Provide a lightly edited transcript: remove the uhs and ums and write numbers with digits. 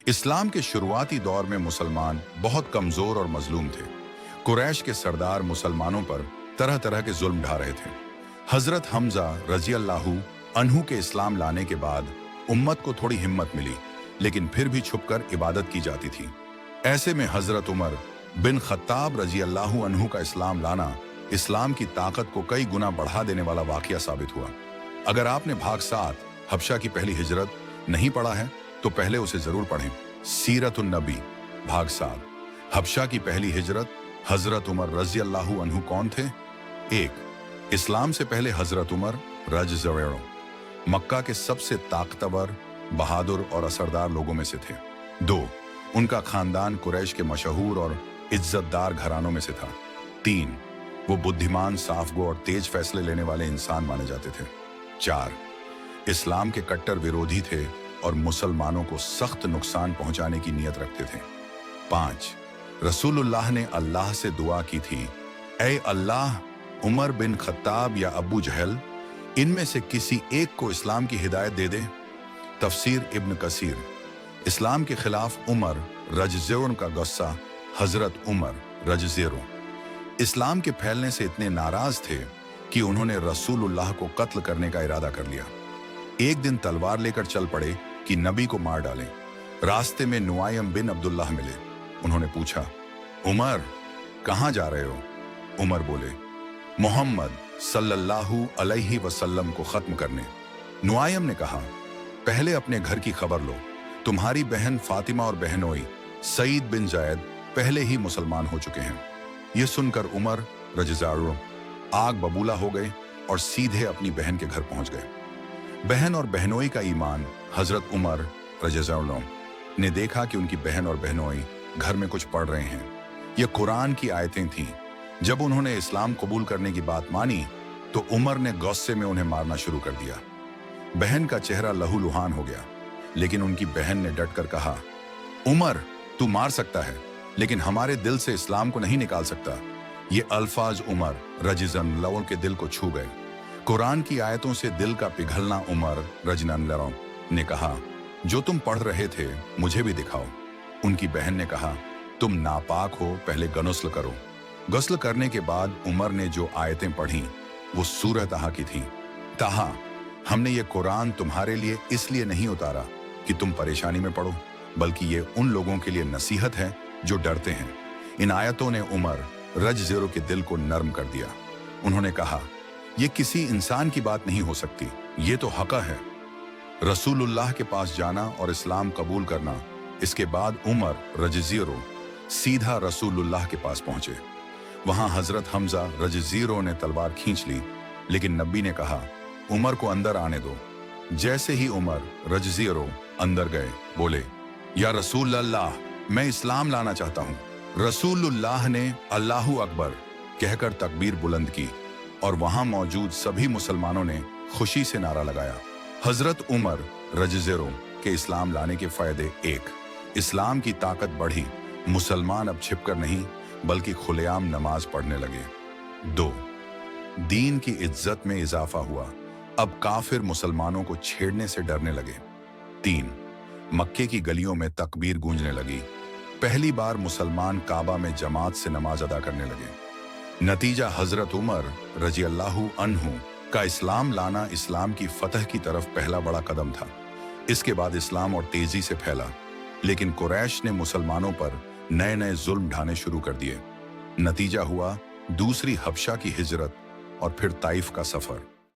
इस्लाम के शुरुआती दौर में मुसलमान बहुत कमजोर और मजलूम थे। कुरैश के सरदार मुसलमानों पर तरह तरह के जुल्म ढा रहे थे। हजरत हमजा रजी अल्लाहु अन्हु के इस्लाम लाने के बाद उम्मत को थोड़ी हिम्मत मिली, लेकिन फिर भी छुपकर इबादत की जाती थी। ऐसे में हजरत उमर बिन खत्ताब रजी अल्लाहु अन्हु का इस्लाम लाना इस्लाम की ताकत को कई गुना बढ़ा देने वाला वाकया साबित हुआ। अगर आपने भाग 7 हबशा की पहली हिजरत नहीं पढ़ा है तो पहले उसे जरूर पढ़ें। सीरतुन नबी भाग 7 हबशा की पहली हिजरत। हजरत उमर रजी अल्लाहु अन्हु कौन थे? 1. इस्लाम से पहले हजरत उमर रज़ मक्का के सबसे ताकतवर, बहादुर और असरदार लोगों में से थे। 2. उनका खानदान कुरैश के मशहूर और इज्जतदार घरानों में से था। 3. वो बुद्धिमान, साफगो और तेज फैसले लेने वाले इंसान माने जाते थे। 4. इस्लाम के कट्टर विरोधी थे और मुसलमानों को सख्त नुकसान पहुंचाने की नीयत रखते थे। 5. रसूलुल्लाह ने अल्लाह से दुआ की थी, ऐ अल्लाह, उमर बिन खत्ताब या अबू जहल, इनमें से किसी एक को इस्लाम की हिदायत दे दे। तफसीर इब्न कसीर। इस्लाम के खिलाफ उमर रज़ का गुस्सा। हजरत उमर रज़ इस्लाम के फैलने से इतने नाराज थे कि उन्होंने रसूलुल्लाह को कत्ल करने का इरादा कर लिया। एक दिन तलवार लेकर चल पड़े कि नबी को मार डालें। रास्ते में नुआयम बिन अब्दुल्लाह मिले। उन्होंने पूछा, उमर कहां जा रहे हो? उमर बोले, मोहम्मद सल्लल्लाहु अलैहि वसल्लम को खत्म करने। नुआयम ने कहा, पहले अपने घर की खबर लो। तुम्हारी बहन फातिमा और बहनोई सईद बिन जैद पहले ही मुसलमान हो चुके हैं। यह सुनकर उमर रज़ आग बबूला हो गए और सीधे अपनी बहन के घर पहुंच गए। बहन और बहनोई का ईमान। हजरत उमर रज़ ने देखा कि उनकी बहन और बहनोई घर में कुछ पढ़ रहे हैं। यह कुरान की आयतें थीं। जब उन्होंने इस्लाम कबूल करने की बात मानी तो उमर ने गुस्से में उन्हें मारना शुरू कर दिया। बहन का चेहरा लहूलुहान हो गया, लेकिन उनकी बहन ने डटकर कहा, उमर तू मार सकता है, लेकिन हमारे दिल से इस्लाम को नहीं निकाल सकता। ये अल्फाज उमर रज़ के दिल को छू गए। कुरान की आयतों से दिल का पिघलना। उमर रज़ ने कहा, जो तुम पढ़ रहे थे मुझे भी दिखाओ। उनकी बहन ने कहा, तुम नापाक हो, पहले गनुस्ल करो। गस्ल करने के बाद उमर ने जो आयतें पढ़ी वो सूरह तहा की थी। तहा, हमने ये कुरान तुम्हारे लिए इसलिए नहीं उतारा कि तुम परेशानी में पड़ो, बल्कि ये उन लोगों के लिए नसीहत है जो डरते हैं। इन आयतों ने उमर रज़ के दिल को नर्म कर दिया। उन्होंने कहा, ये किसी इंसान की बात नहीं हो सकती, ये तो हक़ है। रसूलुल्लाह के पास जाना और इस्लाम कबूल करना। इसके बाद उमर रज़ सीधा रसूलुल्लाह के पास पहुंचे। वहां हजरत हमजा रज़ ने तलवार खींच ली, लेकिन नबी ने कहा, उमर को अंदर आने दो। जैसे ही उमर रज़ अंदर गए, बोले, या रसूल अल्लाह, मैं इस्लाम लाना चाहता हूं। रसूलुल्लाह ने अल्लाहु अकबर कहकर तकबीर बुलंद की और वहां मौजूद सभी मुसलमानों ने खुशी से नारा लगाया। हजरत उमर रज़ के इस्लाम लाने के फायदे। 1. इस्लाम की ताकत बढ़ी। मुसलमान अब छिपकर नहीं बल्कि खुलेआम नमाज पढ़ने लगे। 2. दीन की इज्जत में इजाफा हुआ। अब काफिर मुसलमानों को छेड़ने से डरने लगे। 3. मक्के की गलियों में तकबीर गूंजने लगी। पहली बार मुसलमान काबा में जमात से नमाज अदा करने लगे। नतीजा, हजरत उमर रज़ी अल्लाहु अन्हु का इस्लाम लाना इस्लाम की फतह की तरफ पहला बड़ा कदम था। इसके बाद इस्लाम और तेजी से फैला, लेकिन कुरैश ने मुसलमानों पर नए नए जुल्म ढाने शुरू कर दिए। नतीजा हुआ दूसरी हबशा की हिजरत और फिर ताइफ का सफर।